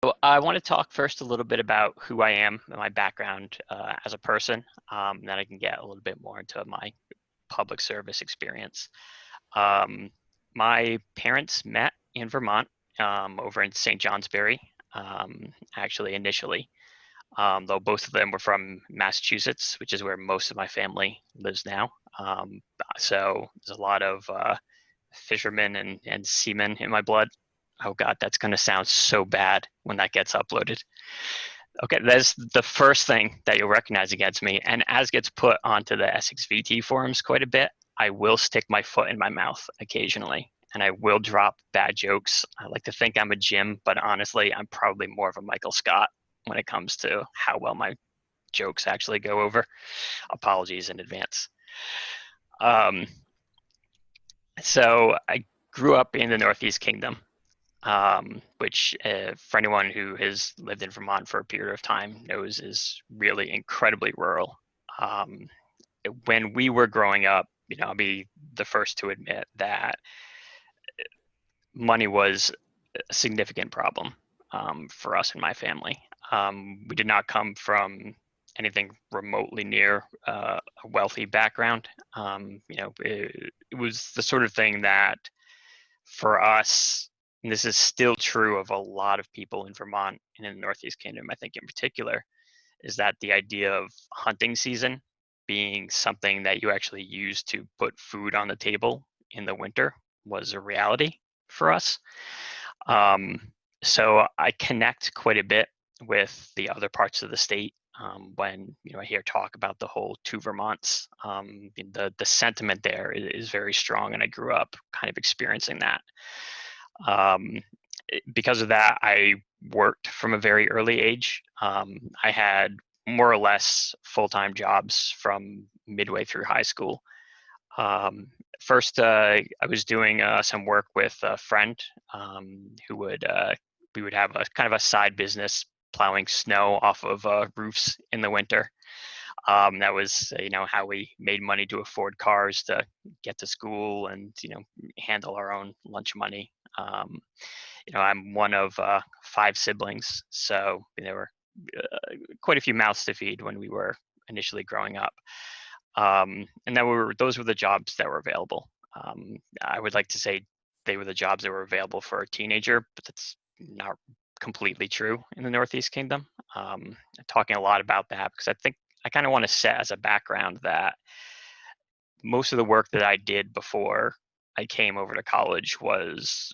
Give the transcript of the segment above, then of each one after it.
So I want to talk first a little bit about who I am and my background as a person. Then I can get a little bit more into my public service experience. Um, my parents met in Vermont, over in St. Johnsbury, actually initially, though both of them were from Massachusetts, which is where most of my family lives now. So there's a lot of fishermen and seamen in my blood. Oh God, that's going to sound so bad when that gets uploaded. Okay, that's the first thing that you'll recognize against me. And as gets put onto the Essex VT forums quite a bit, I will stick my foot in my mouth occasionally, and I will drop bad jokes. I like to think I'm a Jim, but honestly, I'm probably more of a Michael Scott when it comes to how well my jokes actually go over. Apologies in advance. Um, so I grew up in the Northeast Kingdom, which for anyone who has lived in Vermont for a period of time knows is really incredibly rural. Um, when we were growing up, I'll be the first to admit that money was a significant problem for us and my family. We did not come from anything remotely near a wealthy background. It was the sort of thing that for us, and this is still true of a lot of people in Vermont and in the Northeast Kingdom, I think in particular, is that the idea of hunting season being something that you actually use to put food on the table in the winter was a reality for us. Um, so I connect quite a bit with the other parts of the state when I hear talk about the whole two Vermonts. The sentiment there is very strong, and I grew up kind of experiencing that. Um, because of that, I worked from a very early age. I had more or less full-time jobs from midway through high school. First, I was doing some work with a friend who would we would have a kind of a side business plowing snow off of roofs in the winter. That was how we made money to afford cars to get to school and handle our own lunch money. I'm one of five siblings, so there were quite a few mouths to feed when we were initially growing up. And those were the jobs that were available. I would like to say they were the jobs that were available for a teenager, but that's not completely true in the Northeast Kingdom. I'm talking a lot about that because I think I kind of want to set as a background that most of the work that I did before I came over to college was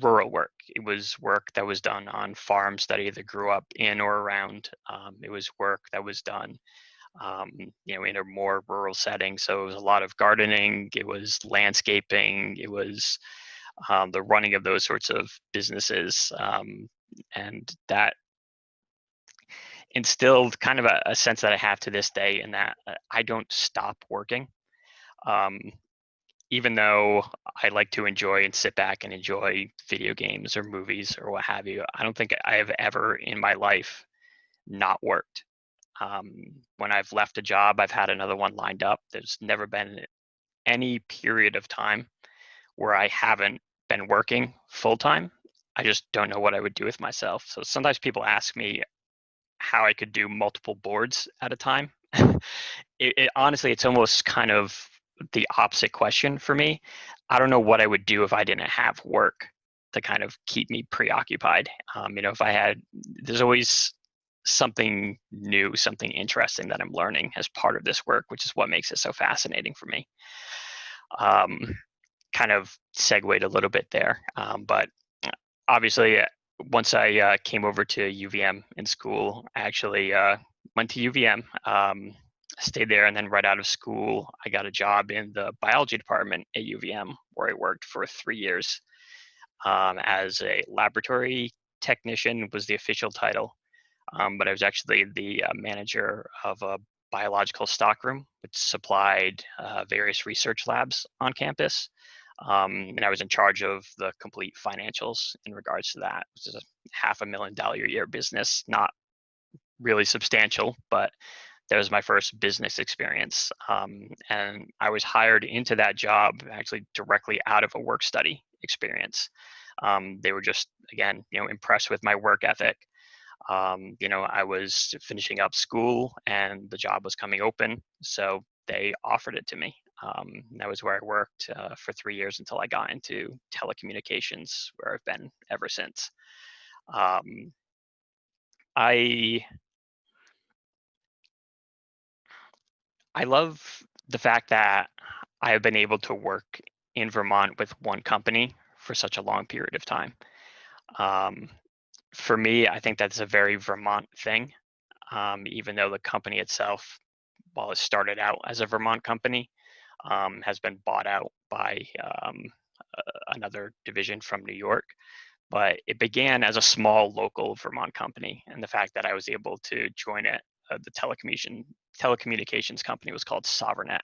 rural work. It was work that was done on farms that I either grew up in or around. It was work that was done in a more rural setting. So it was a lot of gardening, it was landscaping, it was the running of those sorts of businesses. And that instilled kind of a sense that I have to this day in that I don't stop working. Um, Even though I like to enjoy and sit back and enjoy video games or movies or what have you, I don't think I have ever in my life not worked. When I've left a job, I've had another one lined up. There's never been any period of time where I haven't been working full time. I just don't know what I would do with myself. So sometimes people ask me how I could do multiple boards at a time. Honestly, it's almost kind of the opposite question for me. I don't know what I would do if I didn't have work to kind of keep me preoccupied. If I had, there's always something new, something interesting that I'm learning as part of this work, which is what makes it so fascinating for me. Kind of segued a little bit there, but obviously, once I came over to UVM in school, I actually went to UVM, stayed there, and then right out of school, I got a job in the biology department at UVM, where I worked for 3 years as a laboratory technician was the official title. But I was actually the manager of a biological stockroom, which supplied various research labs on campus. And I was in charge of the complete financials in regards to that, which is a $500,000 a year business, not really substantial, but that was my first business experience. And I was hired into that job actually directly out of a work study experience. They were just, again, impressed with my work ethic. I was finishing up school and the job was coming open, so they offered it to me. That was where I worked for 3 years until I got into telecommunications, where I've been ever since. Um, I I love the fact that I have been able to work in Vermont with one company for such a long period of time. Um, for me, I think that's a very Vermont thing. Even though the company itself, while it started out as a Vermont company, has been bought out by another division from New York. But it began as a small local Vermont company, and the fact that I was able to join it, the telecommunications company was called Sovereignnet.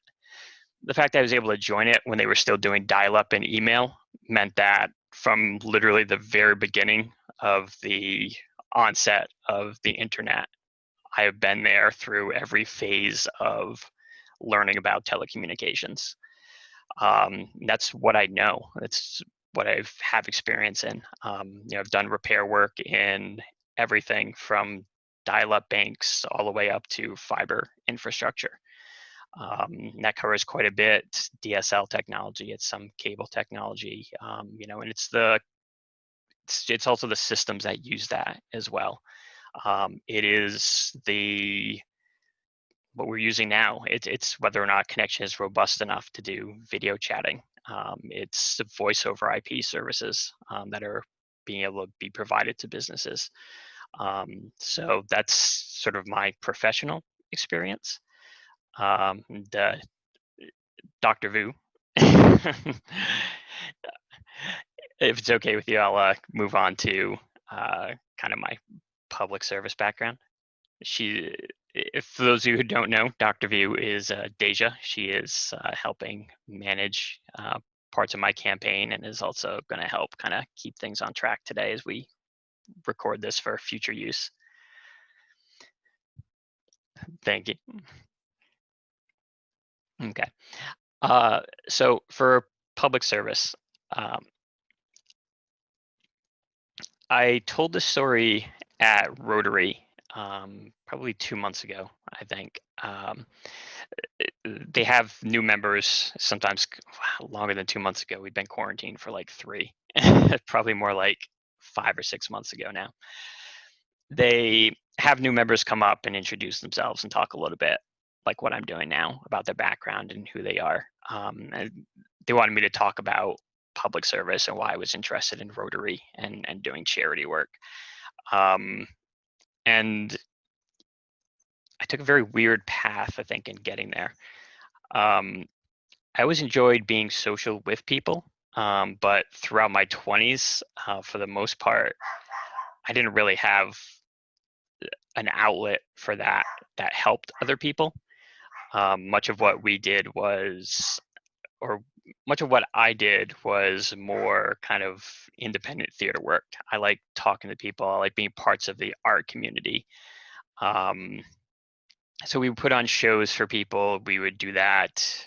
The fact that I was able to join it when they were still doing dial-up and email meant that from literally the very beginning of the onset of the internet, I have been there through every phase of learning about telecommunications. That's what I know. It's what I've have experience in. I've done repair work in everything from dial-up banks all the way up to fiber infrastructure. That covers quite a bit. DSL technology, it's some cable technology, and it's also the systems that use that as well. It is the what we're using now. It's whether or not connection is robust enough to do video chatting. It's the voice over IP services that are being able to be provided to businesses. So that's sort of my professional experience. The Dr. Vu. If it's okay with you, I'll move on to kind of my public service background. She, if for those of you who don't know, Dr. Vu is Deja. She is helping manage parts of my campaign and is also going to help kind of keep things on track today as we record this for future use. Thank you. Okay. So for public service, um, I told this story at Rotary probably 2 months ago, I think. They have new members sometimes longer than 2 months ago. We've been quarantined for like three, probably more like 5 or 6 months ago now. They have new members come up and introduce themselves and talk a little bit like what I'm doing now about their background and who they are. And they wanted me to talk about public service and why I was interested in Rotary and doing charity work. Um, and I took a very weird path, I think, in getting there. Um, I always enjoyed being social with people, but throughout my 20s, for the most part, I didn't really have an outlet for that helped other people. Much of what we did was, or much of what I did was more kind of independent theater work. I like talking to people. I like being parts of the art community. Um, so we would put on shows for people. We would do that,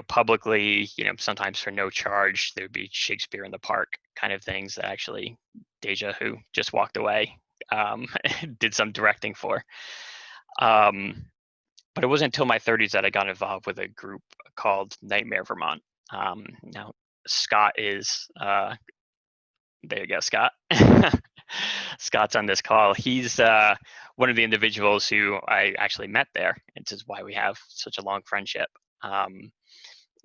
publicly, sometimes for no charge. There would be Shakespeare in the Park kind of things that actually Deja, who just walked away, did some directing for. But it wasn't until my 30s that I got involved with a group called Nightmare Vermont. Now, Scott is, there you go, Scott. Scott's on this call. He's one of the individuals who I actually met there. This is why we have such a long friendship.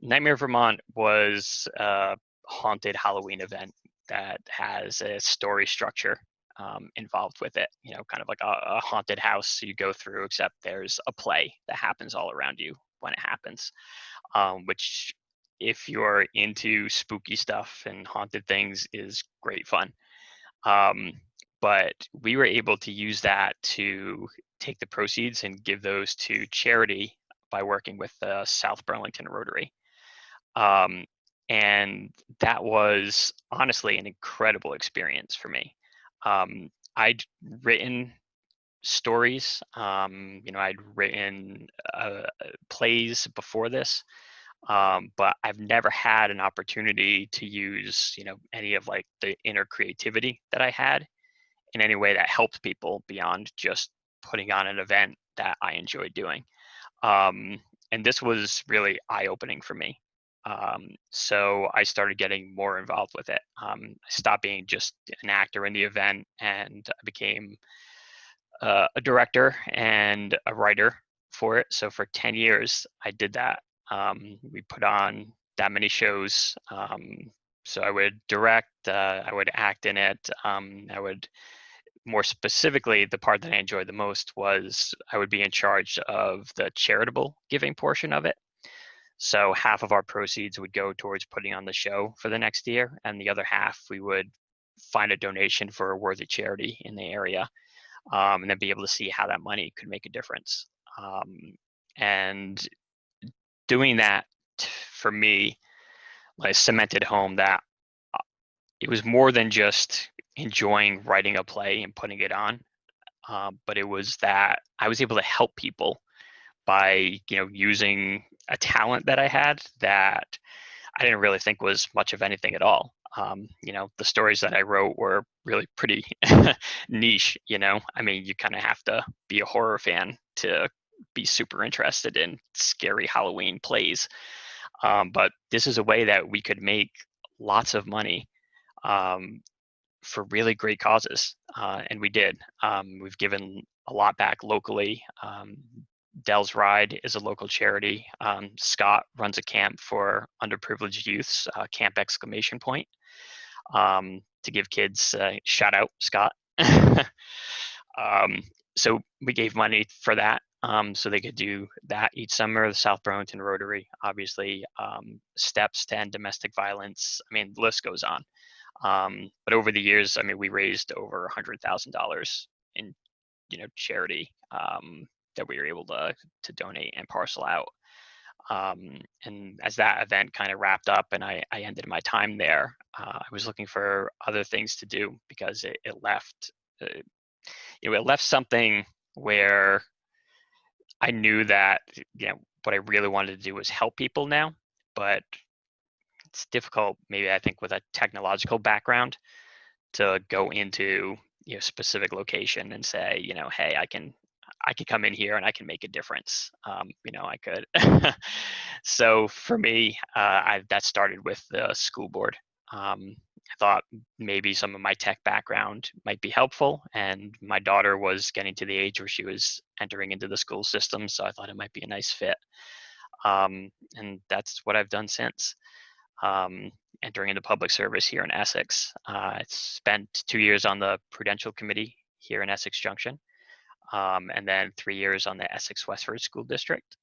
Nightmare Vermont was a haunted Halloween event that has a story structure involved with it. Kind of like a haunted house you go through, except there's a play that happens all around you when it happens, which, if you're into spooky stuff and haunted things, is great fun. But we were able to use that to take the proceeds and give those to charity by working with the South Burlington Rotary. And that was honestly an incredible experience for me. I'd written stories, I'd written plays before this, But I've never had an opportunity to use, any of like the inner creativity that I had in any way that helped people beyond just putting on an event that I enjoyed doing. Um, and this was really eye-opening for me. So I started getting more involved with it. I stopped being just an actor in the event, and I became a director and a writer for it. So for 10 years, I did that. We put on that many shows. So I would direct, I would act in it. I would, more specifically, the part that I enjoyed the most was I would be in charge of the charitable giving portion of it. So half of our proceeds would go towards putting on the show for the next year, and the other half we would find a donation for a worthy charity in the area, and then be able to see how that money could make a difference. And doing that for me, like, cemented home that it was more than just enjoying writing a play and putting it on, but it was that I was able to help people by using a talent that I had that I didn't really think was much of anything at all. The stories that I wrote were really pretty niche. I mean, you kind of have to be a horror fan to be super interested in scary Halloween plays. But this is a way that we could make lots of money, um, for really great causes, and we did. We've given a lot back locally. Dell's Ride is a local charity. Scott runs a camp for underprivileged youths, Camp Exclamation Point, to give kids, shout out Scott. So we gave money for that, so they could do that each summer. The South Burlington Rotary, obviously, steps to end domestic violence. I mean, the list goes on. But over the years, I mean, we raised over $100,000 in, charity, that we were able to donate and parcel out. And as that event kind of wrapped up and I ended my time there, I was looking for other things to do because it left, it left something where I knew that, what I really wanted to do was help people now, but it's difficult, maybe I think with a technological background, to go into specific location and say, hey, I can come in here and I can make a difference. I could. So for me, that started with the school board. I thought maybe some of my tech background might be helpful, and my daughter was getting to the age where she was entering into the school system, so I thought it might be a nice fit. And that's what I've done since. Entering into public service here in Essex. I spent 2 years on the Prudential Committee here in Essex Junction, and then 3 years on the Essex Westford School District.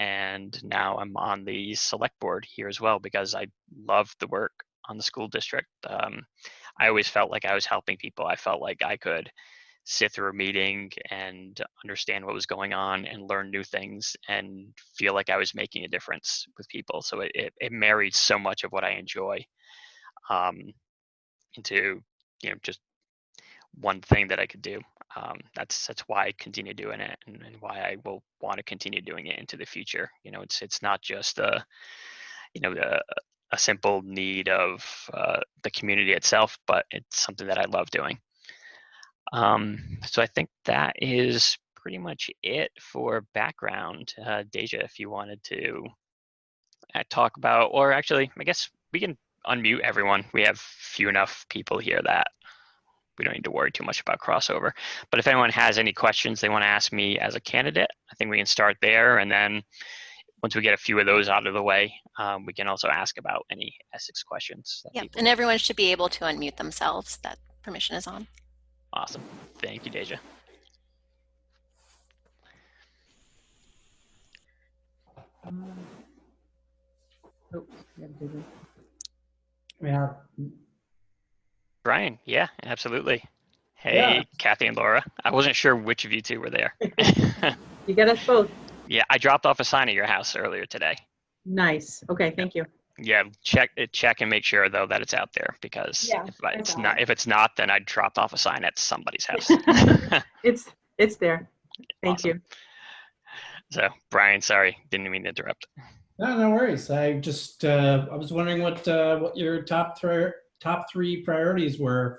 And now I'm on the select board here as well because I love the work on the school district. I always felt like I was helping people. I felt like I could sit through a meeting and understand what was going on and learn new things and feel like I was making a difference with people. So it married so much of what I enjoy, into just one thing that I could do. That's why I continue doing it, and why I will want to continue doing it into the future. It's not just a simple need of the community itself, but it's something that I love doing. So I think that is pretty much it for background. Deja, if you wanted to talk about, or actually, I guess we can unmute everyone. We have few enough people here that we don't need to worry too much about crossover. But if anyone has any questions they want to ask me as a candidate, I think we can start there. And then once we get a few of those out of the way, we can also ask about any Essex questions. Yeah, and everyone should be able to unmute themselves. That permission is on. Awesome. Thank you, Deja. Yeah. Brian, yeah, absolutely. Hey, Yeah. Kathy and Laura. I wasn't sure which of you two were there. You get us both. Yeah, I dropped off a sign at your house earlier today. Nice. Okay, thank you. Yeah, check and make sure though that it's out there, because Yeah, if it's not, then I dropped off a sign at somebody's house. It's there. Thank Awesome. you. So, Brian, sorry, didn't mean to interrupt. No worries. I just I was wondering what your top three priorities were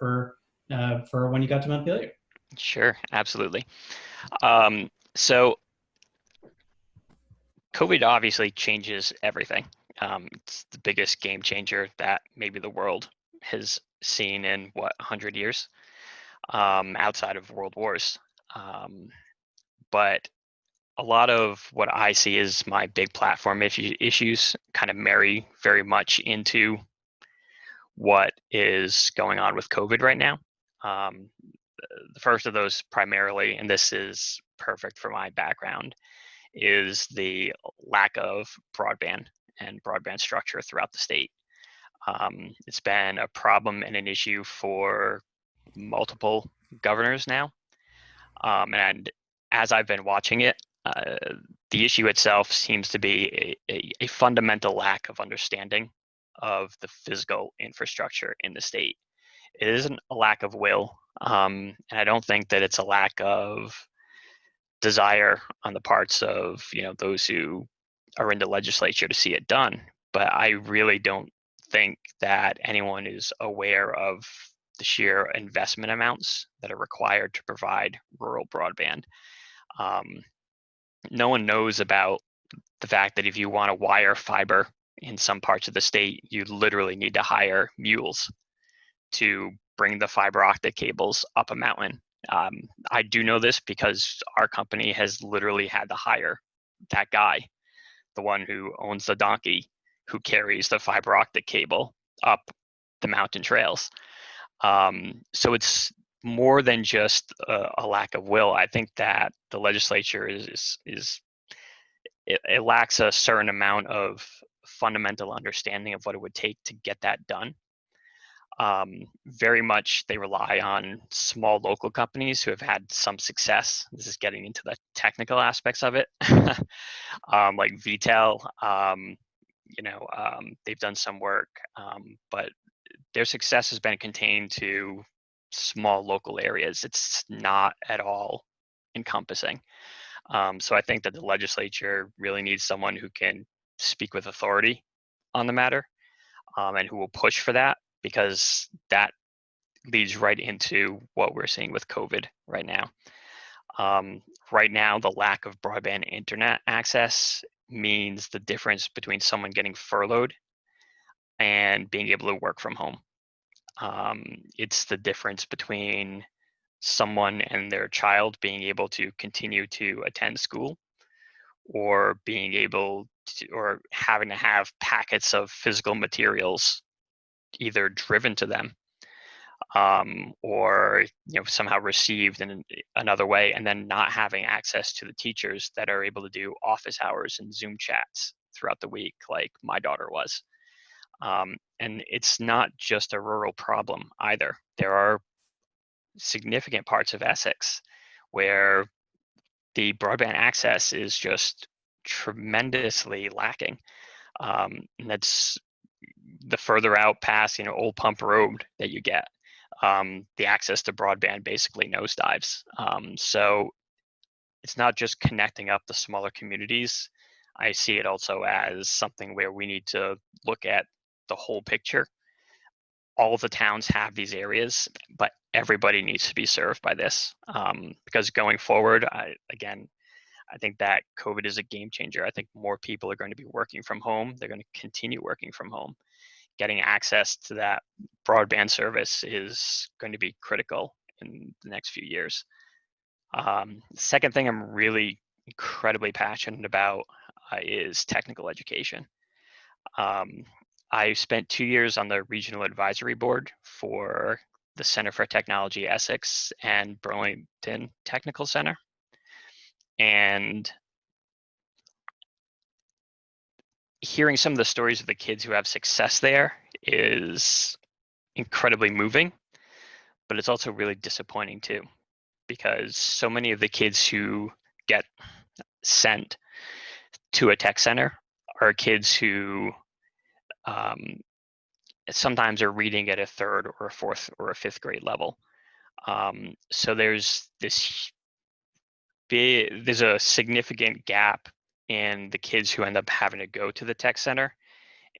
for when you got to Montpelier. Sure, absolutely. So COVID obviously changes everything. It's the biggest game changer that maybe the world has seen in 100 years, outside of world wars. Um, but a lot of what I see as my big platform issues kind of marry very much into what is going on with COVID right now. Um, the first of those primarily, and this is perfect for my background, is the lack of broadband and broadband structure throughout the state. It's been a problem and an issue for multiple governors now. And as I've been watching it, the issue itself seems to be a fundamental lack of understanding of the physical infrastructure in the state. It isn't a lack of will, and I don't think that it's a lack of desire on the parts of those who are in the legislature to see it done. But I really don't think that anyone is aware of the sheer investment amounts that are required to provide rural broadband. Um, no one knows about the fact that if you want to wire fiber in some parts of the state, you literally need to hire mules to bring the fiber optic cables up a mountain. I do know this because our company has literally had to hire that guy, the one who owns the donkey, who carries the fiber optic cable up the mountain trails. So it's more than just a lack of will. I think that the legislature it lacks a certain amount of fundamental understanding of what it would take to get that done. Very much they rely on small local companies who have had some success. This is getting into the technical aspects of it. Like VTEL, they've done some work, but their success has been contained to small local areas. It's not at all encompassing. So I think that the legislature really needs someone who can speak with authority on the matter, and who will push for that, because that leads right into what we're seeing with COVID right now. Right now, the lack of broadband internet access means the difference between someone getting furloughed and being able to work from home. It's the difference between someone and their child being able to continue to attend school, or being able to, or having to have packets of physical materials either driven to them, or somehow received in another way, and then not having access to the teachers that are able to do office hours and Zoom chats throughout the week, like my daughter was. And it's not just a rural problem either. There are significant parts of Essex where the broadband access is just tremendously lacking. And that's the further out past, Old Pump Road that you get. The access to broadband basically nosedives. So it's not just connecting up the smaller communities. I see it also as something where we need to look at the whole picture. All of the towns have these areas, but everybody needs to be served by this, because going forward, I think that COVID is a game changer. I think more people are going to be working from home. They're going to continue working from home. Getting access to that broadband service is going to be critical in the next few years. Second thing I'm really incredibly passionate about is technical education. I spent 2 years on the regional advisory board for the Center for Technology Essex and Burlington Technical Center. And hearing some of the stories of the kids who have success there is incredibly moving, but it's also really disappointing too, because so many of the kids who get sent to a tech center are kids who sometimes are reading at a third or a fourth or a fifth grade level. So there's a significant gap in the kids who end up having to go to the tech center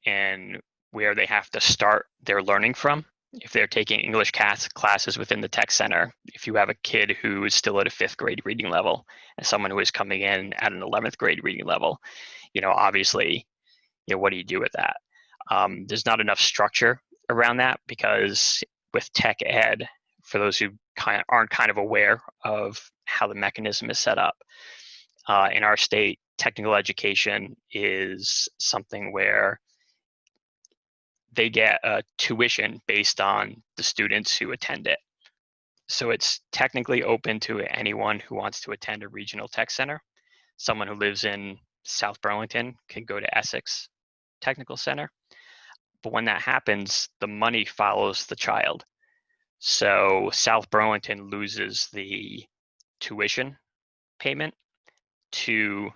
and where they have to start their learning from. If they're taking English classes within the tech center, if you have a kid who is still at a 5th grade reading level and someone who is coming in at an 11th grade reading level, obviously, what do you do with that? There's not enough structure around that, because with tech ed, for those who aren't kind of aware of how the mechanism is set up, in our state, technical education is something where they get a tuition based on the students who attend it. So it's technically open to anyone who wants to attend a regional tech center. Someone who lives in South Burlington can go to Essex Technical Center. But when that happens, the money follows the child. So South Burlington loses the tuition payment to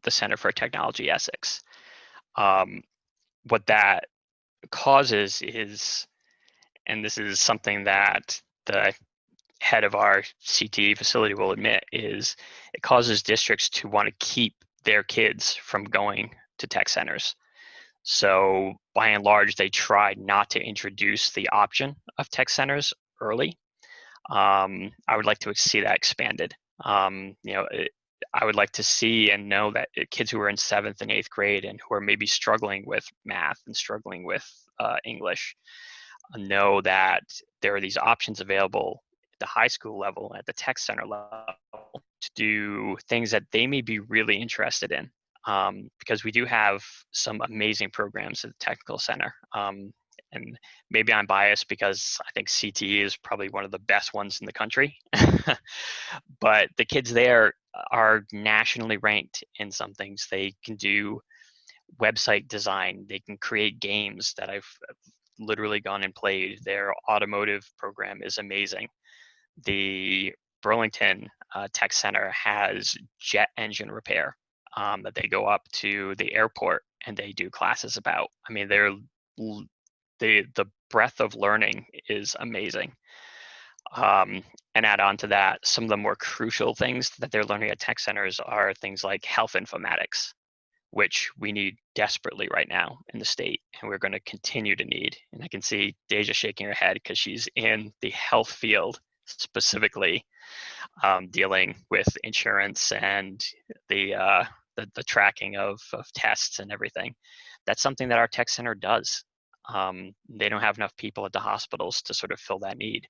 the Center for Technology Essex. What that causes is, and this is something that the head of our CTE facility will admit, is it causes districts to want to keep their kids from going to tech centers. So by and large, they try not to introduce the option of tech centers early. I would like to see that expanded. I would like to see and know that kids who are in 7th and 8th grade and who are maybe struggling with math and struggling with English know that there are these options available at the high school level, at the tech center level, to do things that they may be really interested in. Because we do have some amazing programs at the technical center. And maybe I'm biased because I think CTE is probably one of the best ones in the country. But the kids there are nationally ranked in some things. They can do website design. They can create games that I've literally gone and played. Their automotive program is amazing. The Burlington Tech Center has jet engine repair that they go up to the airport and they do classes about. I mean, the breadth of learning is amazing. And add on to that, some of the more crucial things that they're learning at tech centers are things like health informatics, which we need desperately right now in the state, and we're going to continue to need. And I can see Deja shaking her head because she's in the health field, specifically dealing with insurance and the tracking of tests and everything. That's something that our tech center does. They don't have enough people at the hospitals to sort of fill that need.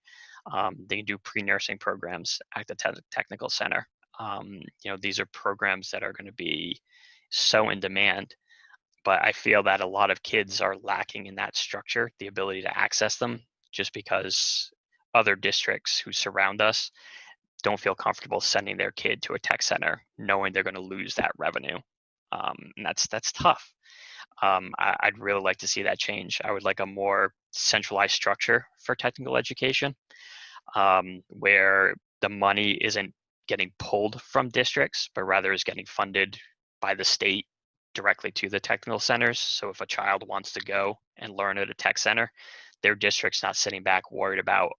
They can do pre-nursing programs at the technical center. These are programs that are going to be so in demand, but I feel that a lot of kids are lacking in that structure, the ability to access them, just because other districts who surround us don't feel comfortable sending their kid to a tech center knowing they're going to lose that revenue. And that's tough. I'd really like to see that change. I would like a more centralized structure for technical education, where the money isn't getting pulled from districts, but rather is getting funded by the state directly to the technical centers. So if a child wants to go and learn at a tech center, their district's not sitting back worried about,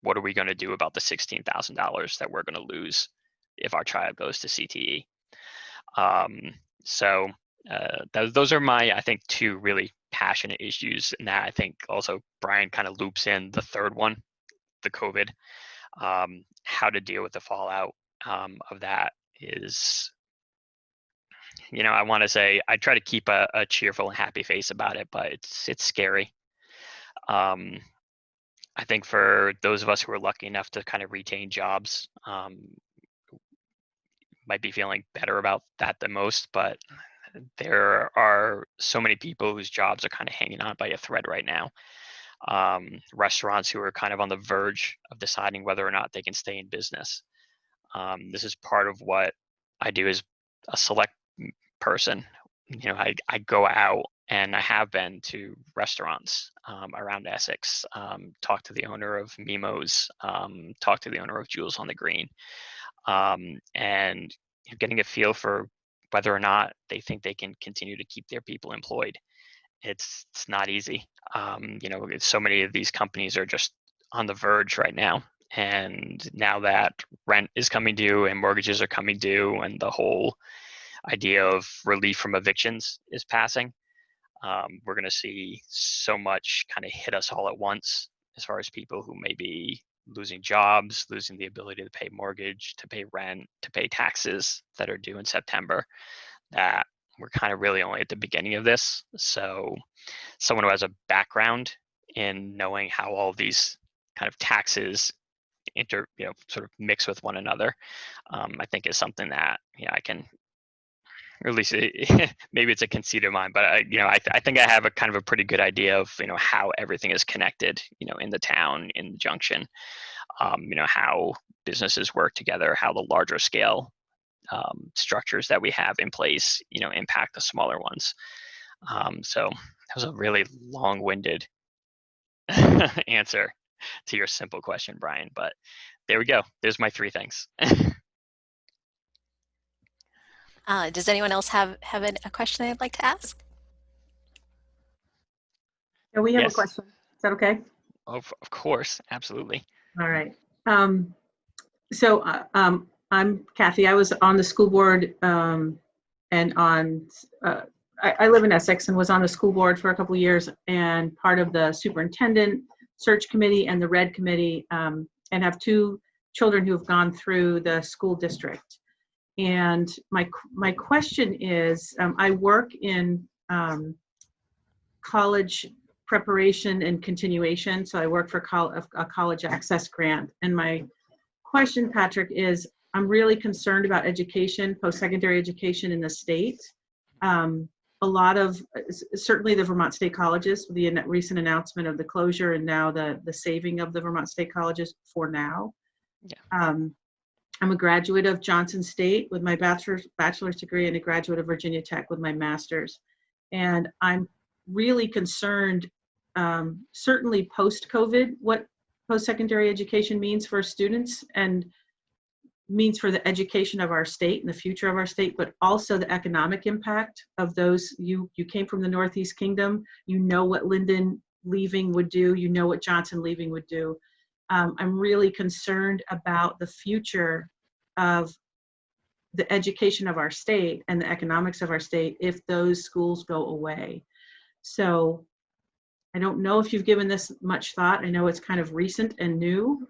what are we going to do about the $16,000 that we're going to lose if our child goes to CTE? Those are my, I think, 2 really passionate issues. And that, I think, also Brian kind of loops in the third one, the COVID. How to deal with the fallout of that is, I want to say I try to keep a cheerful and happy face about it, but it's scary. I think for those of us who are lucky enough to kind of retain jobs, might be feeling better about that than most, but there are so many people whose jobs are kind of hanging on by a thread right now. Restaurants who are kind of on the verge of deciding whether or not they can stay in business. This is part of what I do as a select person. I go out, and I have been to restaurants around Essex, talk to the owner of Mimo's, talk to the owner of Jules on the Green, and getting a feel for whether or not they think they can continue to keep their people employed. It's not easy. So many of these companies are just on the verge right now. And now that rent is coming due and mortgages are coming due and the whole idea of relief from evictions is passing. We're going to see so much kind of hit us all at once, as far as people who may be losing jobs, losing the ability to pay mortgage, to pay rent, to pay taxes that are due in September, that we're kind of really only at the beginning of this. So someone who has a background in knowing how all these kind of taxes sort of mix with one another, I think is something that I can, or at least maybe it's a conceit of mine, but I think I have a kind of a pretty good idea of how everything is connected, in the town, in the junction, how businesses work together, how the larger scale structures that we have in place, impact the smaller ones. So that was a really long-winded answer to your simple question, Brian, but there we go. There's my 3 things. Does anyone else have a question they'd like to ask? Yeah, we have Yes. a question. Is that okay? Of course, absolutely. All right. So I'm Kathy. I was on the school board and I live in Essex and was on the school board for a couple of years and part of the superintendent search committee and the red committee, and have 2 children who have gone through the school district. And my question is, I work in college preparation and continuation. So I work for a college access grant. And my question, Patrick, is I'm really concerned about education, post-secondary education in the state. A lot of, certainly the Vermont State Colleges, the recent announcement of the closure and now the saving of the Vermont State Colleges for now. Yeah. I'm a graduate of Johnson State with my bachelor's degree and a graduate of Virginia Tech with my master's. And I'm really concerned, certainly post-COVID, what post-secondary education means for students and means for the education of our state and the future of our state, but also the economic impact of those. You came from the Northeast Kingdom, you know what Linden leaving would do, you know what Johnson leaving would do. I'm really concerned about the future of the education of our state and the economics of our state if those schools go away. So I don't know if you've given this much thought. I know it's kind of recent and new,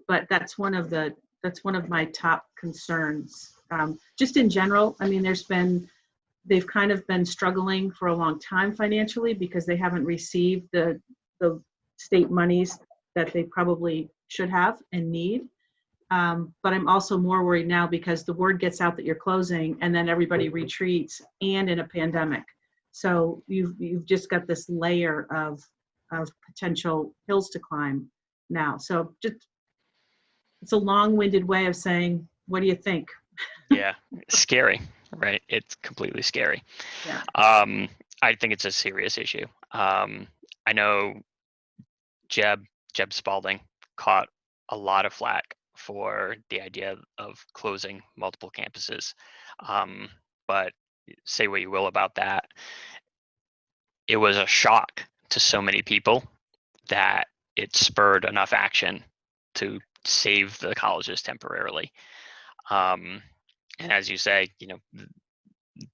but that's one of my top concerns. Just in general, I mean, they've kind of been struggling for a long time financially because they haven't received the state monies that they probably should have and need. But I'm also more worried now because the word gets out that you're closing and then everybody retreats and in a pandemic. So you've just got this layer of potential hills to climb now. So just, it's a long-winded way of saying, what do you think? Yeah, scary, right? It's completely scary. Yeah. I think it's a serious issue. I know Jeb Spalding caught a lot of flack for the idea of closing multiple campuses. But say what you will about that, it was a shock to so many people that it spurred enough action to save the colleges temporarily. And as you say,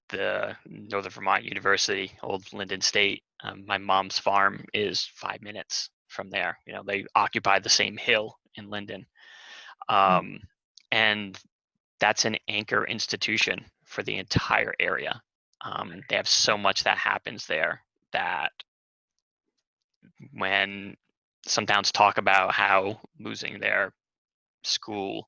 the Northern Vermont University, old Linden State, my mom's farm is 5 minutes from there. They occupy the same hill in Linden. And that's an anchor institution for the entire area. They have so much that happens there that when some towns talk about how losing their school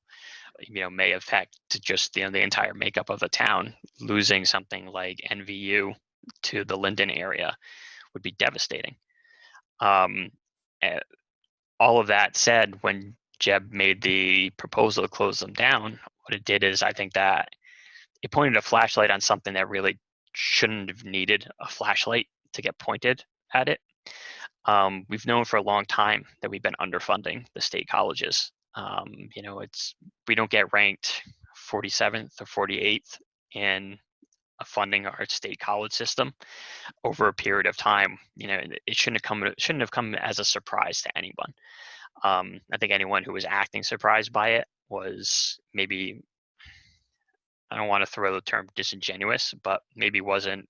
may affect just the entire makeup of the town, losing something like NVU to the Linden area would be devastating. All of that said, when Jeb made the proposal to close them down, what it did is I think that it pointed a flashlight on something that really shouldn't have needed a flashlight to get pointed at it. We've known for a long time that we've been underfunding the state colleges. We don't get ranked 47th or 48th in funding our state college system over a period of time. It shouldn't have come as a surprise to anyone. I think anyone who was acting surprised by it was maybe I don't want to throw the term disingenuous, but maybe wasn't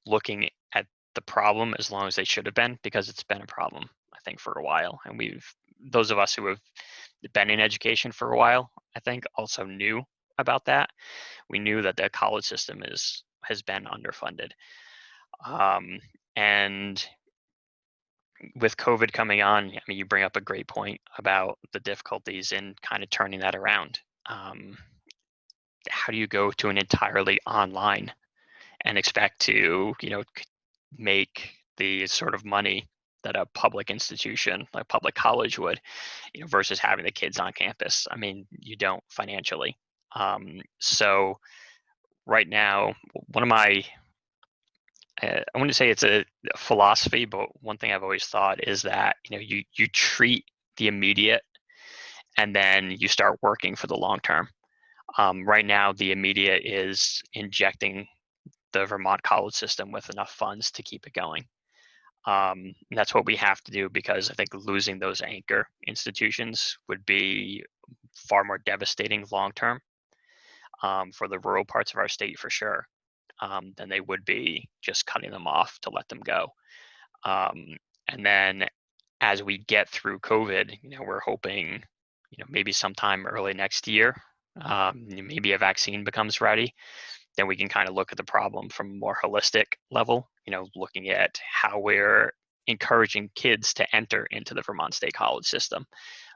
looking at the problem as long as they should have been, because it's been a problem, I think, for a while. And those of us who have been in education for a while, I think, also knew about that. We knew that the college system has been underfunded. And with COVID coming on, I mean, you bring up a great point about the difficulties in kind of turning that around. How do you go to an entirely online and expect to, make the sort of money that a public institution like public college would, versus having the kids on campus? I mean, you don't financially. So right now, one of my I wouldn't say it's a philosophy, but one thing I've always thought is that you treat the immediate and then you start working for the long term. Right now, the immediate is injecting the Vermont college system with enough funds to keep it going. And that's what we have to do, because I think losing those anchor institutions would be far more devastating long term, for the rural parts of our state for sure, than they would be just cutting them off to let them go. And then as we get through COVID, we're hoping, maybe sometime early next year, maybe a vaccine becomes ready, then we can kind of look at the problem from a more holistic level, looking at how we're encouraging kids to enter into the Vermont State College system,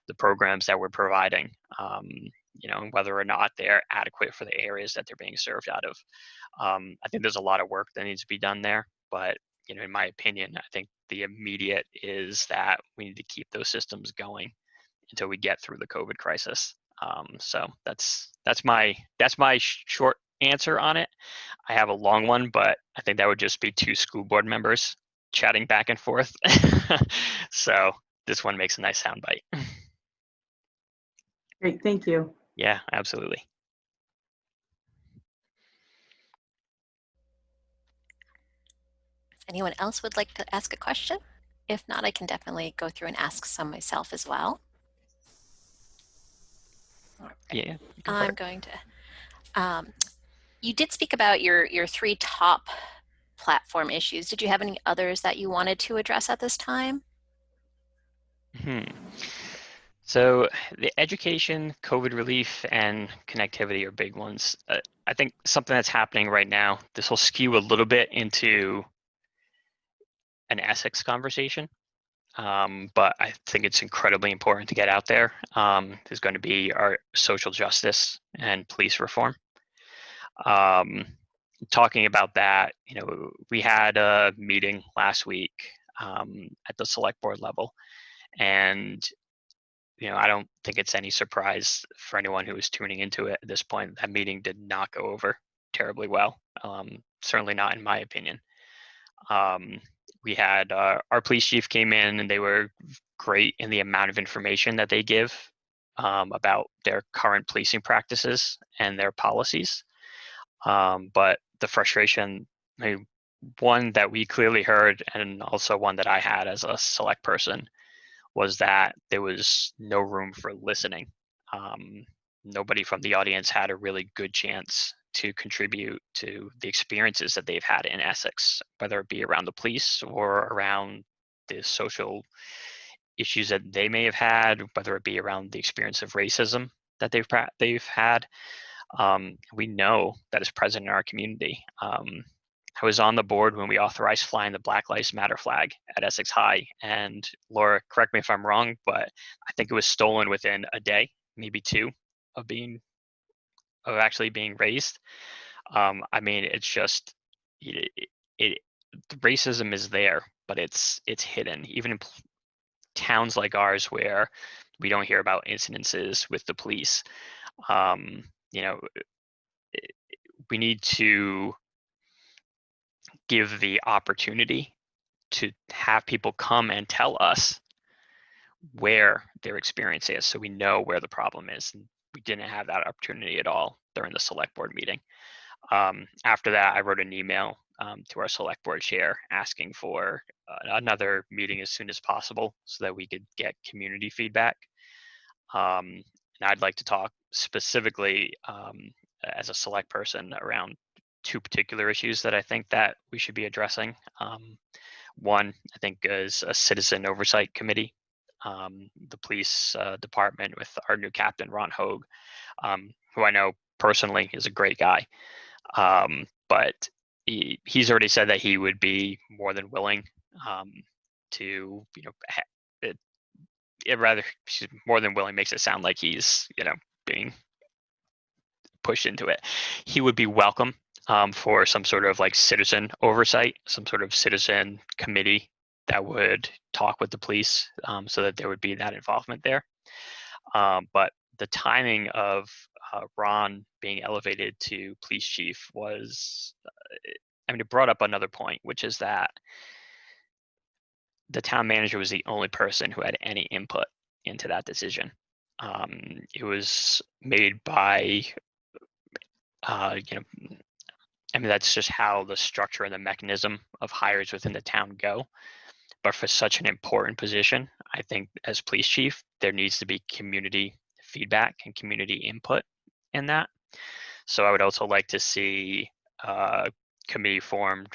the programs that we're providing, and whether or not they're adequate for the areas that they're being served out of. I think there's a lot of work that needs to be done there, but in my opinion, I think the immediate is that we need to keep those systems going until we get through the COVID crisis. So that's my short answer on it. I have a long one, but I think that would just be two school board members chatting back and forth. So this one makes a nice soundbite. Great, thank you. Yeah, absolutely. If anyone else would like to ask a question? If not, I can definitely go through and ask some myself as well. Yeah. I'm going to. You did speak about your three top platform issues. Did you have any others that you wanted to address at this time? So the education, COVID relief, and connectivity are big ones. I think something that's happening right now, this will skew a little bit into an Essex conversation, but I think it's incredibly important to get out there. There's going to be our social justice and police reform. Talking about that, we had a meeting last week at the select board level, and I don't think it's any surprise for anyone who is tuning into it at this point. That meeting did not go over terribly well. Certainly not in my opinion. We had our police chief came in, and they were great in the amount of information that they give about their current policing practices and their policies. But the frustration, one that we clearly heard, and also one that I had as a select person, was that there was no room for listening. Nobody from the audience had a really good chance to contribute to the experiences that they've had in Essex, whether it be around the police or around the social issues that they may have had, whether it be around the experience of racism that they've had. We know that is present in our community. I was on the board when we authorized flying the Black Lives Matter flag at Essex High. And Laura, correct me if I'm wrong, but I think it was stolen within a day, maybe two, of actually being raised. I mean, it's just the racism is there, but it's hidden. Even in towns like ours, where we don't hear about incidences with the police, we need to give the opportunity to have people come and tell us where their experience is, so we know where the problem is. And we didn't have that opportunity at all during the select board meeting. After that, I wrote an email to our select board chair asking for another meeting as soon as possible so that we could get community feedback. And I'd like to talk specifically as a select person around two particular issues that I think that we should be addressing. One, I think, is a citizen oversight committee. The police department with our new captain, Ron Hogue, who I know personally is a great guy. But he's already said that he would be more than willing to, rather, more than willing makes it sound like he's, being pushed into it. He would be welcome for some sort of like citizen oversight, some sort of citizen committee that would talk with the police so that there would be that involvement there. But the timing of Ron being elevated to police chief was, it brought up another point, which is that the town manager was the only person who had any input into that decision. It was made by, that's just how the structure and the mechanism of hires within the town go. But for such an important position, I think as police chief, there needs to be community feedback and community input in that. So I would also like to see a committee formed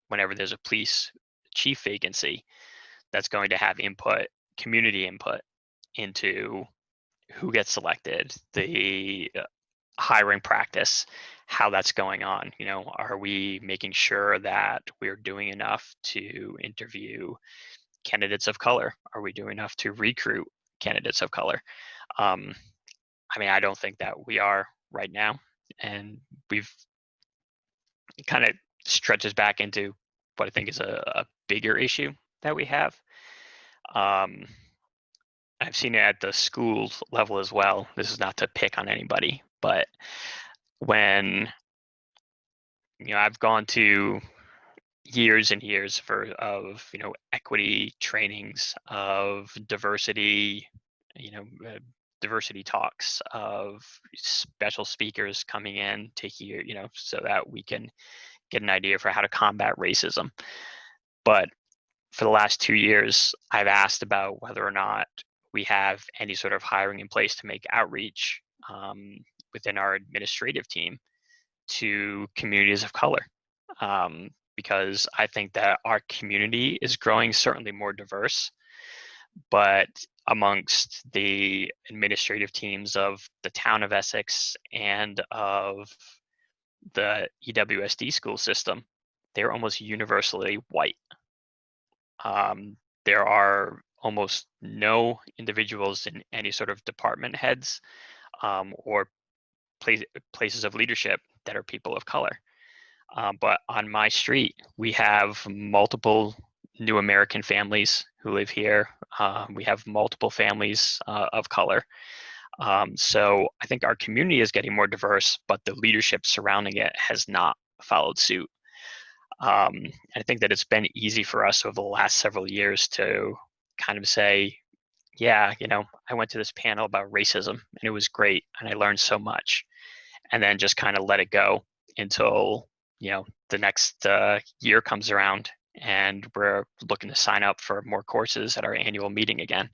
whenever there's a police chief vacancy that's going to have input, community input into who gets selected, the hiring practice, how that's going on. Are we making sure that we're doing enough to interview candidates of color? Are we doing enough to recruit candidates of color? I don't think that we are right now, and it kind of stretches back into what I think is a bigger issue that we have. I've seen it at the school level as well. This is not to pick on anybody, but when I've gone to years and years of equity trainings, of diversity, diversity talks, of special speakers coming in to hear, so that we can get an idea for how to combat racism. But for the last 2 years, I've asked about whether or not we have any sort of hiring in place to make outreach within our administrative team to communities of color. Because I think that our community is growing certainly more diverse, but amongst the administrative teams of the town of Essex and of the EWSD school system, they're almost universally white. There are almost no individuals in any sort of department heads or places of leadership that are people of color. But on my street, we have multiple new American families who live here. We have multiple families of color. So I think our community is getting more diverse, but the leadership surrounding it has not followed suit. And I think that it's been easy for us over the last several years to kind of say, yeah, I went to this panel about racism and it was great and I learned so much, and then just kind of let it go until the next year comes around and we're looking to sign up for more courses at our annual meeting again.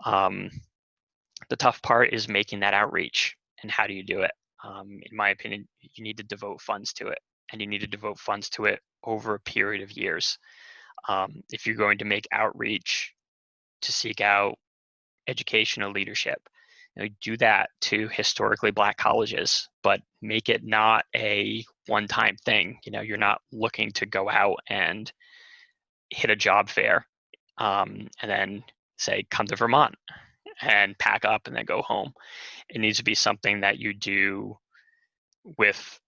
The tough part is making that outreach, and how do you do it? In my opinion, you need to devote funds to it, and you need to devote funds to it over a period of years. If you're going to make outreach to seek out educational leadership, do that to historically Black colleges, but make it not a one-time thing. You're not looking to go out and hit a job fair and then say, come to Vermont and pack up and then go home. It needs to be something that you do with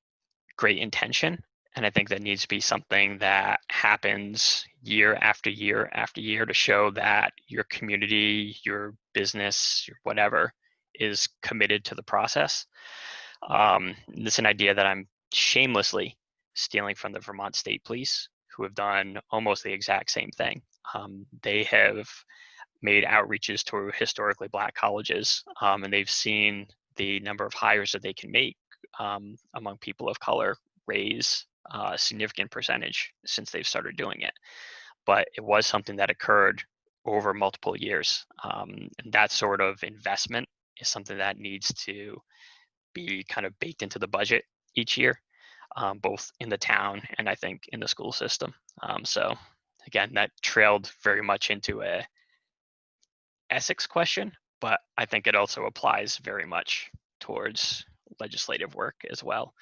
great intention. And I think that needs to be something that happens year after year after year to show that your community, your business, your whatever is committed to the process. This is an idea that I'm shamelessly stealing from the Vermont State Police, who have done almost the exact same thing. They have made outreaches to historically Black colleges, and they've seen the number of hires that they can make among people of color raise a significant percentage since they've started doing it. But it was something that occurred over multiple years. And that sort of investment is something that needs to be kind of baked into the budget each year, both in the town and I think in the school system. So again, that trailed very much into a Essex question, but I think it also applies very much towards legislative work as well.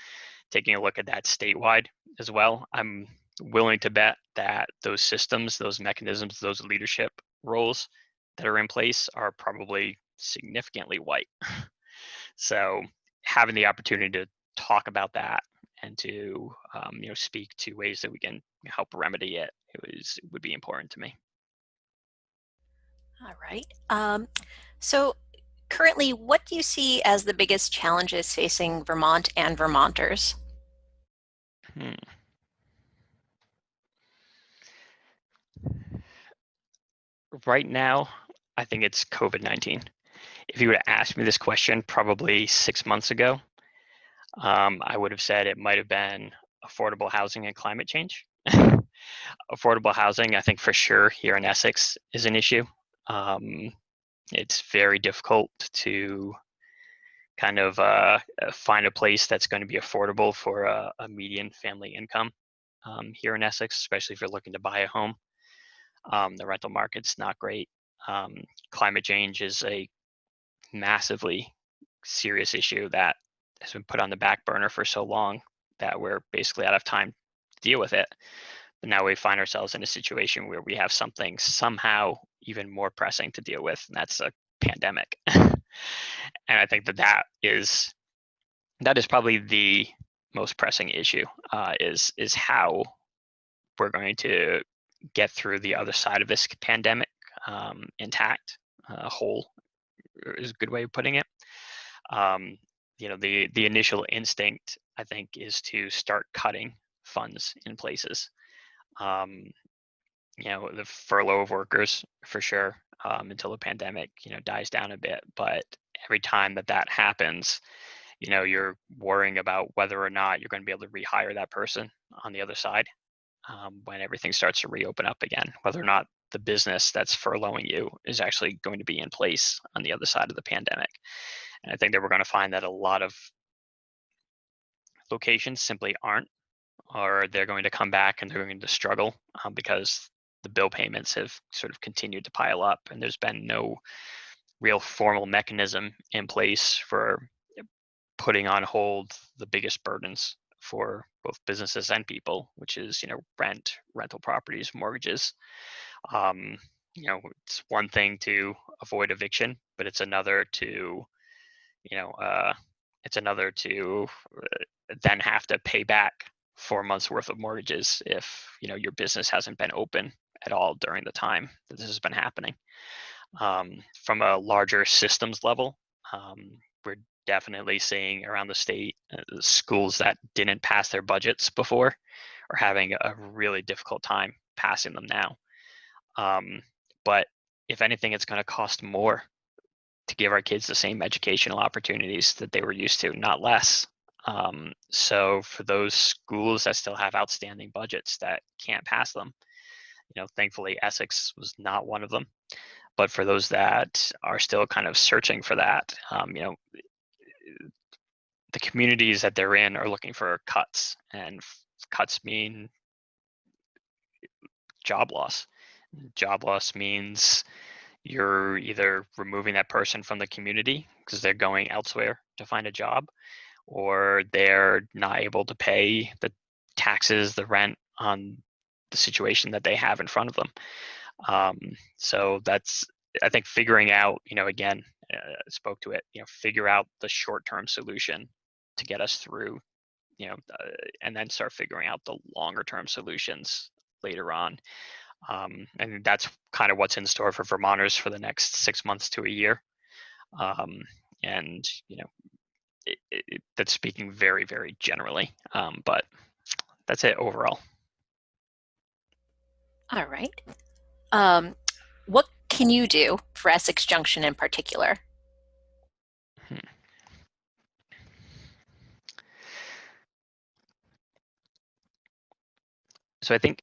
Taking a look at that statewide as well, I'm willing to bet that those systems, those mechanisms, those leadership roles that are in place are probably significantly white. So having the opportunity to talk about that and to speak to ways that we can help remedy it, it would be important to me. All right. So currently, what do you see as the biggest challenges facing Vermont and Vermonters? Right now, I think it's COVID-19. If you would have asked me this question probably 6 months ago, I would have said it might have been affordable housing and climate change. Affordable housing, I think for sure here in Essex is an issue. It's very difficult to kind of find a place that's going to be affordable for a median family income here in Essex, especially if you're looking to buy a home. The rental market's not great. Climate change is a massively serious issue that has been put on the back burner for so long that we're basically out of time to deal with it. But now we find ourselves in a situation where we have something somehow even more pressing to deal with, and that's a pandemic. And I think that is probably the most pressing issue, is how we're going to get through the other side of this pandemic intact, whole is a good way of putting it. The initial instinct, I think, is to start cutting funds in places. The furlough of workers for sure, until the pandemic, dies down a bit. But every time that happens, you're worrying about whether or not you're going to be able to rehire that person on the other side when everything starts to reopen up again, whether or not the business that's furloughing you is actually going to be in place on the other side of the pandemic. And I think that we're going to find that a lot of locations simply aren't, or they're going to come back and they're going to struggle because the bill payments have sort of continued to pile up, and there's been no real formal mechanism in place for putting on hold the biggest burdens for both businesses and people, which is rent, rental properties, mortgages. It's one thing to avoid eviction, but it's another to then have to pay back 4 months worth of mortgages if your business hasn't been open at all during the time that this has been happening. From a larger systems level, we're definitely seeing around the state schools that didn't pass their budgets before are having a really difficult time passing them now. But if anything, it's going to cost more to give our kids the same educational opportunities that they were used to, not less. So for those schools that still have outstanding budgets that can't pass them, thankfully Essex was not one of them. But for those that are still kind of searching for that, the communities that they're in are looking for cuts, and cuts mean job loss. Job loss means you're either removing that person from the community because they're going elsewhere to find a job, or they're not able to pay the taxes, the rent on the situation that they have in front of them. So that's, I think, figuring out, again, spoke to it, figure out the short-term solution to get us through, and then start figuring out the longer-term solutions later on. And that's kind of what's in store for Vermonters for the next 6 months to a year. And, that's speaking very, very generally, but that's it overall. All right. What can you do for Essex Junction in particular? So I think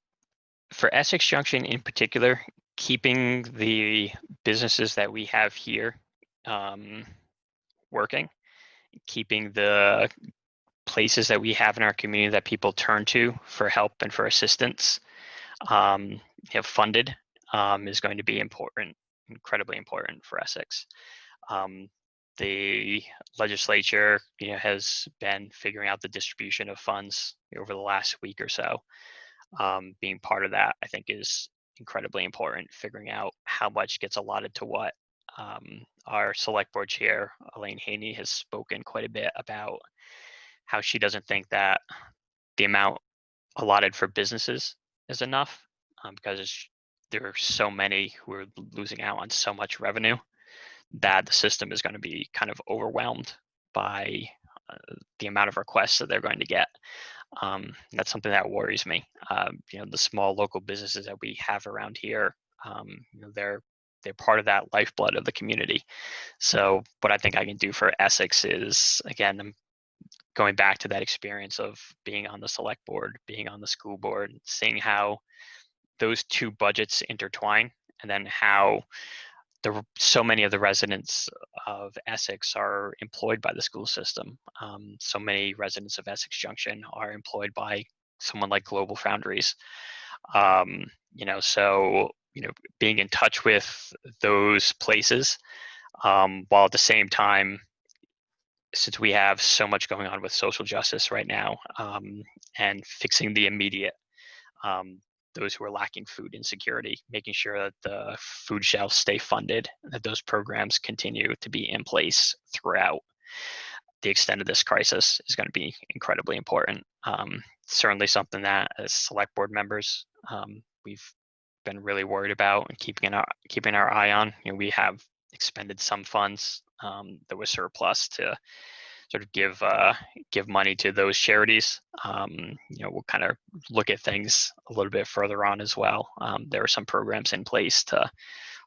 for Essex Junction in particular, keeping the businesses that we have here working keeping the places that we have in our community that people turn to for help and for assistance funded is going to be important, incredibly important for Essex. The legislature, has been figuring out the distribution of funds over the last week or so. Being part of that, I think, is incredibly important, figuring out how much gets allotted to what. Our select board chair, Elaine Haney, has spoken quite a bit about how she doesn't think that the amount allotted for businesses is enough, because there are so many who are losing out on so much revenue that the system is going to be kind of overwhelmed by the amount of requests that they're going to get. That's something that worries me. The small local businesses that we have around here, they're part of that lifeblood of the community. So what I think I can do for Essex is, again, I'm going back to that experience of being on the select board, being on the school board, seeing how those two budgets intertwine, and then how so many of the residents of Essex are employed by the school system. So many residents of Essex Junction are employed by someone like Global Foundries. So being in touch with those places, while at the same time, since we have so much going on with social justice right now, and fixing the immediate, those who are lacking food insecurity, making sure that the food shelves stay funded, that those programs continue to be in place throughout the extent of this crisis is going to be incredibly important. Certainly something that as select board members, we've been really worried about and keeping our eye on. We have expended some funds that was surplus to sort of give money to those charities. We'll kind of look at things a little bit further on as well. There are some programs in place to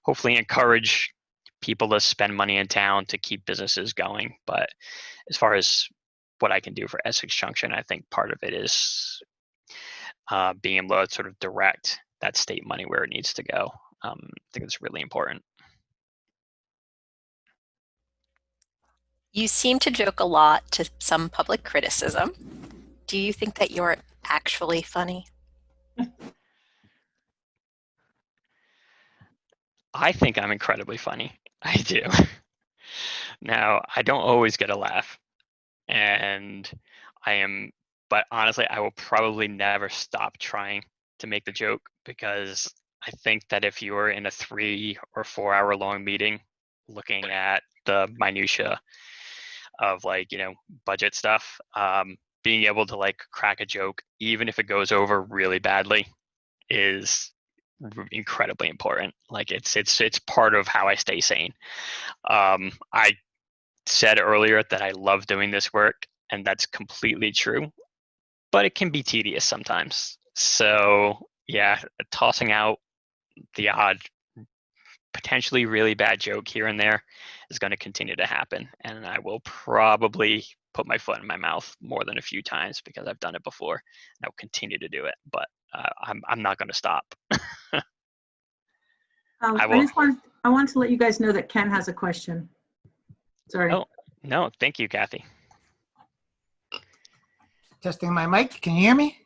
hopefully encourage people to spend money in town to keep businesses going. But as far as what I can do for Essex Junction, I think part of it is being able to sort of direct that state money where it needs to go. I think it's really important. You seem to joke a lot to some public criticism. Do you think that you're actually funny? I think I'm incredibly funny. I do. Now, I don't always get a laugh, but honestly, I will probably never stop trying to make the joke, because I think that if you were in a 3 or 4 hour long meeting looking at the minutia of budget stuff, being able to crack a joke, even if it goes over really badly, is incredibly important. It's part of how I stay sane. I said earlier that I love doing this work, and that's completely true, but it can be tedious sometimes. So yeah, tossing out the odd potentially really bad joke here and there is going to continue to happen, and I will probably put my foot in my mouth more than a few times, because I've done it before, and I'll continue to do it, but I'm not going to stop. I want to let you guys know that Ken has a question. Sorry. Oh, no, thank you, Kathy. Testing my mic. Can you hear me?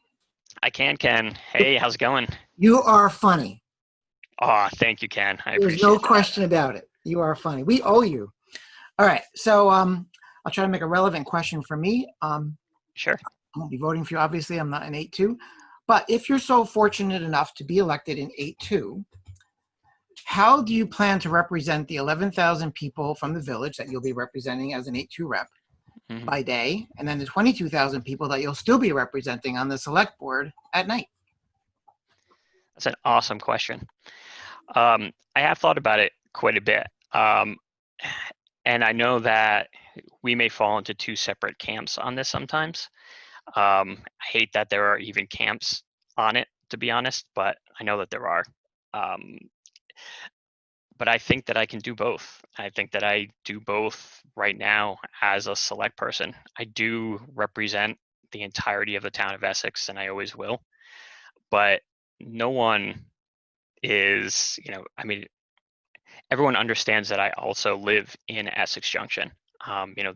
I can, Ken. Hey, how's it going? You are funny. Oh, thank you, Ken. I appreciate There's no that. question about it. You are funny. We owe you. All right. So I'll try to make a relevant question for me. Sure. I won't be voting for you. Obviously, I'm not in 8-2. But if you're so fortunate enough to be elected in 8-2, how do you plan to represent the 11,000 people from the village that you'll be representing as an 8-2 rep by day, and then the 22,000 people that you'll still be representing on the select board at night? That's an awesome question. I have thought about it quite a bit. And I know that we may fall into two separate camps on this sometimes. I hate that there are even camps on it, to be honest, but I know that there are. But I think that I can do both. I think that I do both right now as a select person. I do represent the entirety of the town of Essex, and I always will. But no one is, everyone understands that I also live in Essex Junction.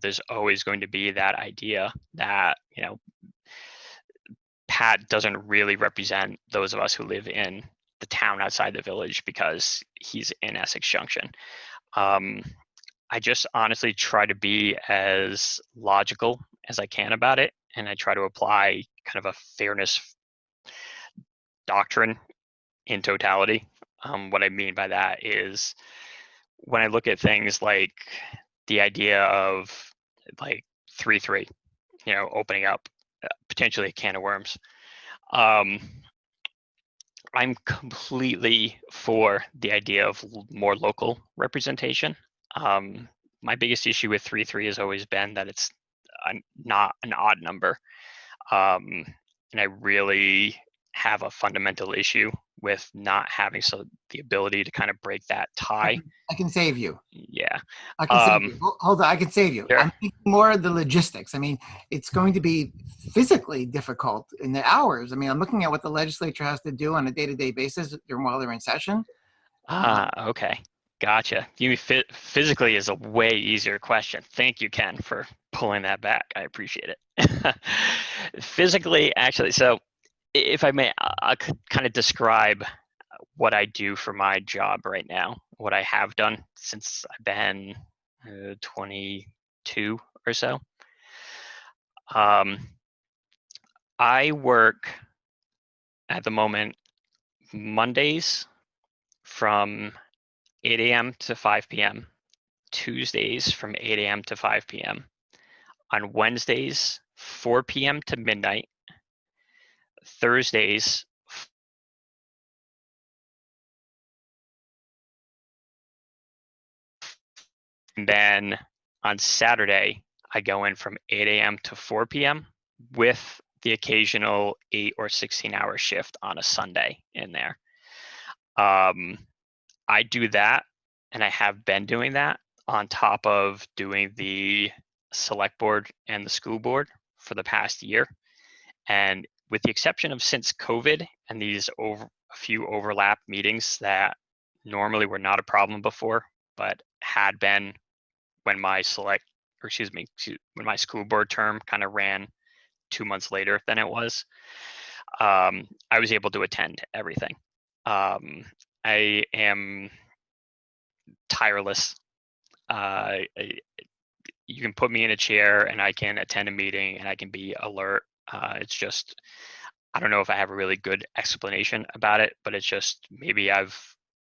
There's always going to be that idea that, Pat doesn't really represent those of us who live in the town outside the village because he's in Essex Junction. I just honestly try to be as logical as I can about it, and I try to apply kind of a fairness doctrine in totality. What I mean by that is when I look at things like the idea of like 3-3, opening up potentially a can of worms. I'm completely for the idea of more local representation. My biggest issue with 3-3 has always been that it's not an odd number. And I really have a fundamental issue with not having the ability to kind of break that tie. I can save you. Yeah. I can save you. Hold on, I can save you. Sure. I'm thinking more of the logistics. I mean, it's going to be physically difficult in the hours. I mean, I'm looking at what the legislature has to do on a day-to-day basis while they're in session. Okay. Gotcha. You mean physically is a way easier question. Thank you, Ken, for pulling that back. I appreciate it. Physically, actually, so if I may, I could kind of describe what I do for my job right now, what I have done since I've been 22 or so. I work at the moment Mondays from 8 a.m. to 5 p.m., Tuesdays from 8 a.m. to 5 p.m., on Wednesdays, 4 p.m. to midnight, Thursdays, and then on Saturday, I go in from 8 a.m. to 4 p.m. with the occasional 8 or 16-hour shift on a Sunday in there. I do that, and I have been doing that on top of doing the select board and the school board for the past year. And with the exception of since COVID and these a few overlap meetings that normally were not a problem before, but had been when my when my school board term kind of ran 2 months later than it was, I was able to attend everything. I am tireless. You can put me in a chair and I can attend a meeting and I can be alert. It's just, I don't know if I have a really good explanation about it, but it's just maybe I've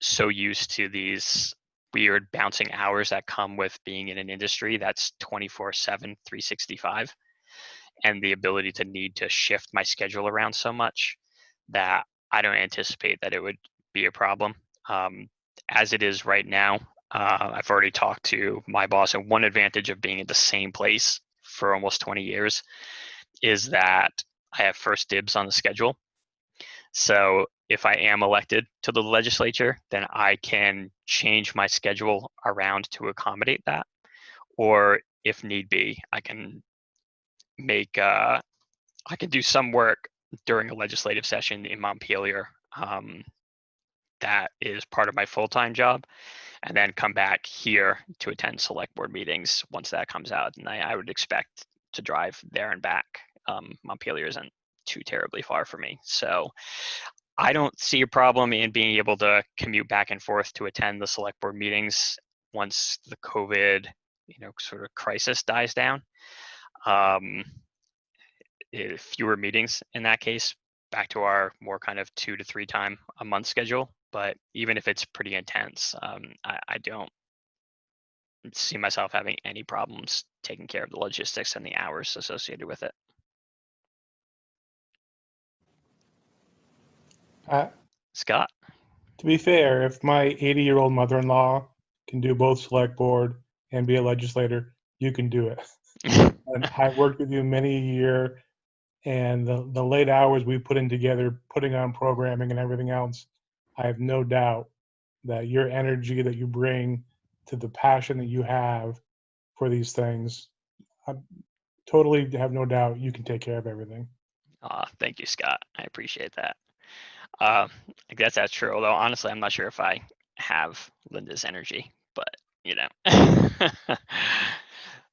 so used to these weird bouncing hours that come with being in an industry that's 24/7, 365, and the ability to need to shift my schedule around so much that I don't anticipate that it would be a problem. As it is right now, I've already talked to my boss, and one advantage of being at the same place for almost 20 years is that I have first dibs on the schedule. So if I am elected to the legislature, then I can change my schedule around to accommodate that. Or if need be, I can do some work during a legislative session in Montpelier that is part of my full-time job, and then come back here to attend select board meetings once that comes out. And I would expect to drive there and back. Montpelier isn't too terribly far for me. So I don't see a problem in being able to commute back and forth to attend the select board meetings once the COVID, sort of crisis dies down. Fewer meetings in that case, back to our more kind of 2 to 3 time a month schedule. But even if it's pretty intense, I don't see myself having any problems taking care of the logistics and the hours associated with it. Scott? To be fair, if my 80-year-old mother-in-law can do both select board and be a legislator, you can do it. And I've worked with you many a year, and the late hours we put in together, putting on programming and everything else, I have no doubt that your energy that you bring to the passion that you have for these things, I totally have no doubt you can take care of everything. Thank you, Scott. I appreciate that. I guess that's true. Although honestly, I'm not sure if I have Linda's energy, but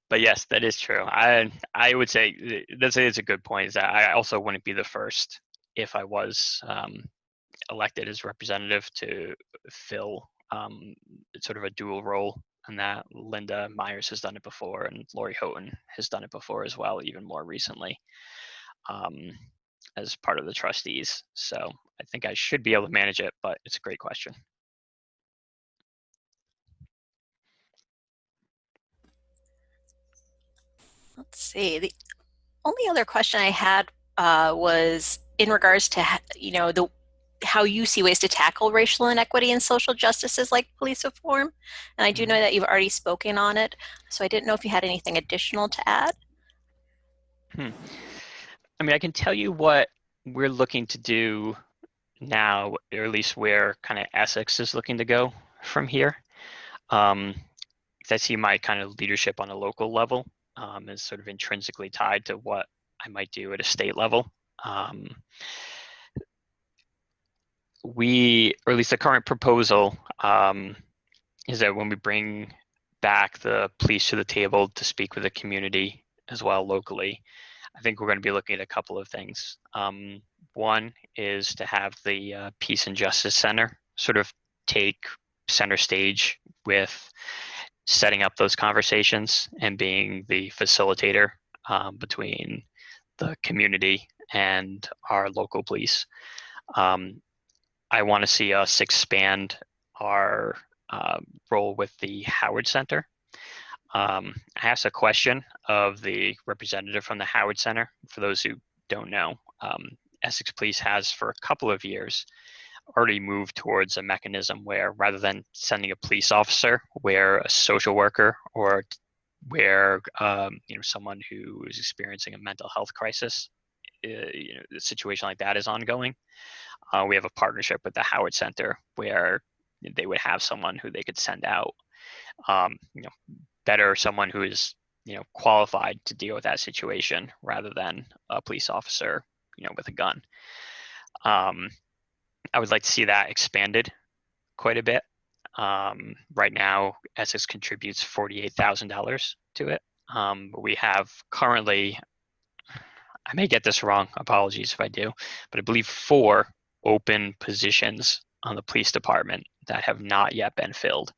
But yes, that is true. I would say that's a good point. Is that I also wouldn't be the first if I was elected as representative to fill sort of a dual role, and that Linda Myers has done it before, and Lori Houghton has done it before as well, even more recently, as part of the trustees. So I think I should be able to manage it, but it's a great question. Let's see. The only other question I had was in regards to how you see ways to tackle racial inequity and social justices like police reform. And I do know that you've already spoken on it, so I didn't know if you had anything additional to add. I mean, I can tell you what we're looking to do now, or at least where kind of Essex is looking to go from here. I see my kind of leadership on a local level is sort of intrinsically tied to what I might do at a state level. Or at least the current proposal is that when we bring back the police to the table to speak with the community as well locally, I think we're going to be looking at a couple of things. One is to have the Peace and Justice Center sort of take center stage with setting up those conversations and being the facilitator between the community and our local police. I want to see us expand our role with the Howard Center. I asked a question of the representative from the Howard Center. For those who don't know, Essex Police has for a couple of years already moved towards a mechanism where rather than sending a police officer, where a social worker or where someone who is experiencing a mental health crisis, a situation like that is ongoing. We have a partnership with the Howard Center where they would have someone who they could send out, better someone who is qualified to deal with that situation rather than a police officer with a gun. I would like to see that expanded quite a bit. Right now, Essex contributes $48,000 to it. But we have currently, I may get this wrong, apologies if I do, but I believe 4 open positions on the police department that have not yet been filled.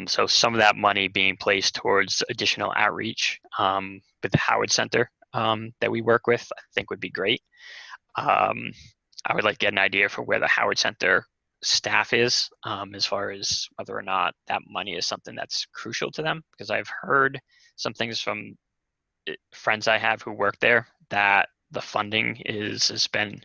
So some of that money being placed towards additional outreach with the Howard Center that we work with, I think would be great. I would like to get an idea for where the Howard Center staff is as far as whether or not that money is something that's crucial to them, because I've heard some things from friends I have who work there that the funding has been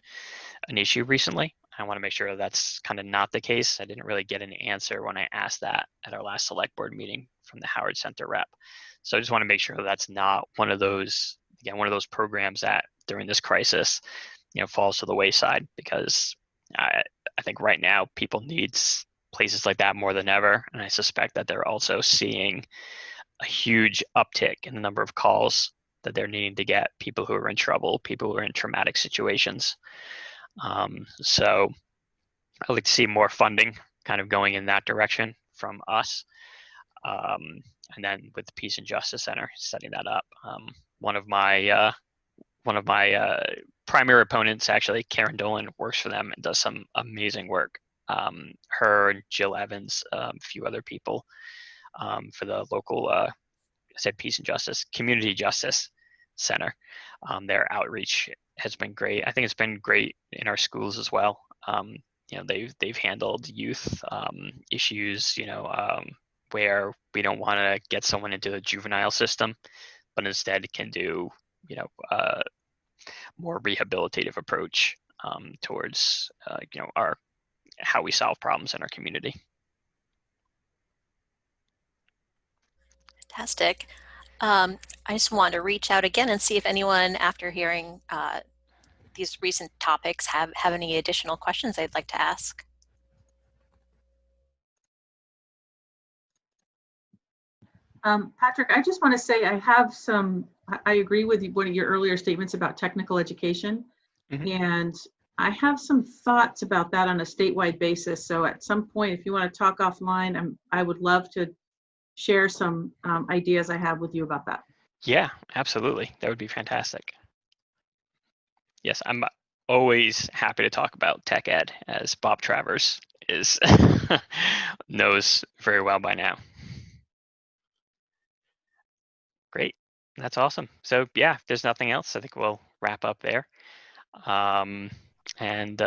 an issue recently. I want to make sure that's kind of not the case. I didn't really get an answer when I asked that at our last select board meeting from the Howard Center rep. So I just want to make sure that's not one of those programs that during this crisis, falls to the wayside, because I think right now people need places like that more than ever. And I suspect that they're also seeing a huge uptick in the number of calls that they're needing to get people who are in trouble, people who are in traumatic situations. So I'd like to see more funding kind of going in that direction from us. And then with the Peace and Justice Center, setting that up. One of my primary opponents, actually, Karen Dolan, works for them and does some amazing work. Her and Jill Evans, a few other people for the local, I said Peace and Justice, Community Justice Center. Their outreach has been great. I think it's been great in our schools as well. They've handled youth issues, where we don't want to get someone into the juvenile system, but instead can do, more rehabilitative approach towards, how we solve problems in our community. Fantastic. I just want to reach out again and see if anyone, after hearing these recent topics, have any additional questions they'd like to ask. Patrick, I just want to say I agree with one of your earlier statements about technical education. Mm-hmm. And I have some thoughts about that on a statewide basis. So at some point, if you want to talk offline, I would love to share some ideas I have with you about that. Yeah, absolutely. That would be fantastic. Yes, I'm always happy to talk about tech ed, as Bob Travers is knows very well by now. Great. That's awesome. So yeah, if there's nothing else, I think we'll wrap up there. And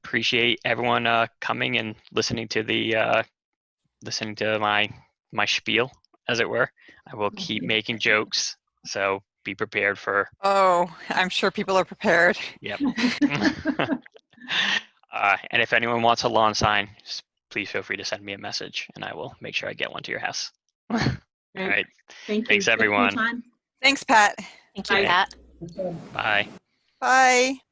appreciate everyone coming and listening to the my spiel, as it were. I will keep making jokes, so be prepared for. Oh, I'm sure people are prepared. Yep. And if anyone wants a lawn sign, just please feel free to send me a message, and I will make sure I get one to your house. All right. Thank you. Thanks, everyone. Time. Thanks, Pat. Thank you, Bye. Pat. Bye. Bye.